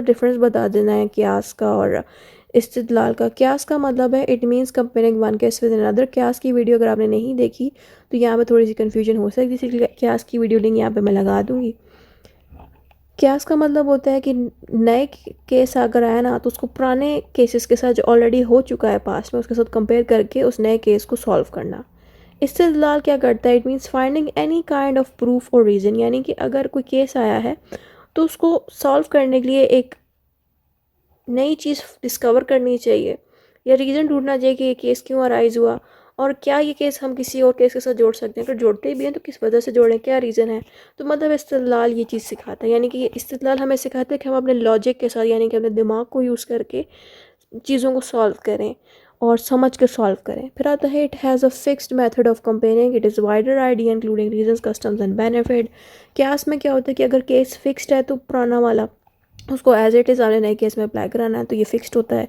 Difference बता देना है क्यास का और इस्तिदलाल का। क्यास का मतलब है it means comparing one case with another. क्यास की वीडियो अगर आपने नहीं देखी तो यहाँ पे थोड़ी सी कन्फ्यूजन हो सकती है, इसलिए क्यास की वीडियो लिंक यहाँ पे मैं लगा दूँगी। क्यास का मतलब होता है कि नए केस अगर आया ना तो उसको पुराने केसेस के साथ जो ऑलरेडी हो चुका है पास्ट में उसके साथ कंपेयर करके उस नए केस को सॉल्व करना। इस्तिदलाल क्या करता है, it means finding any kind of proof और रीज़न, यानी कि अगर कोई केस आया है तो उसको सॉल्व करने के लिए एक नई चीज़ डिस्कवर करनी चाहिए या रीज़न ढूंढना चाहिए कि ये केस क्यों अराइज़ हुआ और क्या ये केस हम किसी और केस के साथ जोड़ सकते हैं। अगर जोड़ते भी हैं तो किस वजह से जोड़ें, क्या रीज़न है। तो मतलब इस्तिदलाल ये चीज़ सिखाता है, यानी कि ये इस्तिदलाल हमें सिखाता है कि हम अपने लॉजिक के साथ यानी कि अपने दिमाग को यूज़ करके चीज़ों को सॉल्व करें और समझ के सॉल्व करें। फिर आता है it has a fixed method of comparing, it is wider idea including reasons customs and benefit. क्यास में क्या होता है कि अगर केस फिक्स्ड है तो पुराना वाला उसको एज इट इज़ आपने नए केस में अप्लाई कराना है तो ये फिक्स्ड होता है।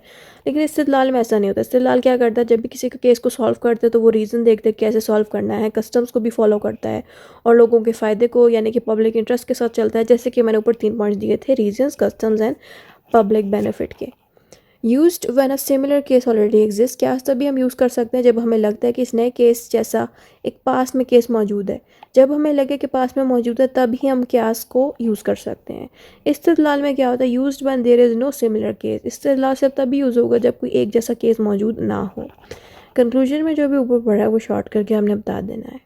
लेकिन इस्तिदलाल में ऐसा नहीं होता। इस्तिदलाल क्या करता है, जब भी किसी के केस को सॉल्व करते हैं तो वो रीज़न देखते हैं कैसे सॉल्व करना है, कस्टम्स को भी फॉलो करता है और लोगों के फ़ायदे को यानी कि पब्लिक इंटरेस्ट के साथ चलता है, जैसे कि मैंने ऊपर 3 पॉइंट्स दिए थे, reasons customs and public benefit के। Used when a similar case already exist, क्या तभी हम यूज़ कर सकते हैं जब हमें लगता है कि इस नए केस जैसा एक पास में केस मौजूद है। जब हमें लगे कि पास में मौजूद है तभी हम क्यास को यूज़ कर सकते हैं। इस्तिदलाल में क्या होता है, used when there is no similar case, इस्तिदलाल सिर्फ तभी यूज़ होगा जब कोई एक जैसा केस मौजूद ना हो। कंक्लूजन में जो भी ऊपर पढ़ा है वो शॉर्ट करके हमने बता देना है।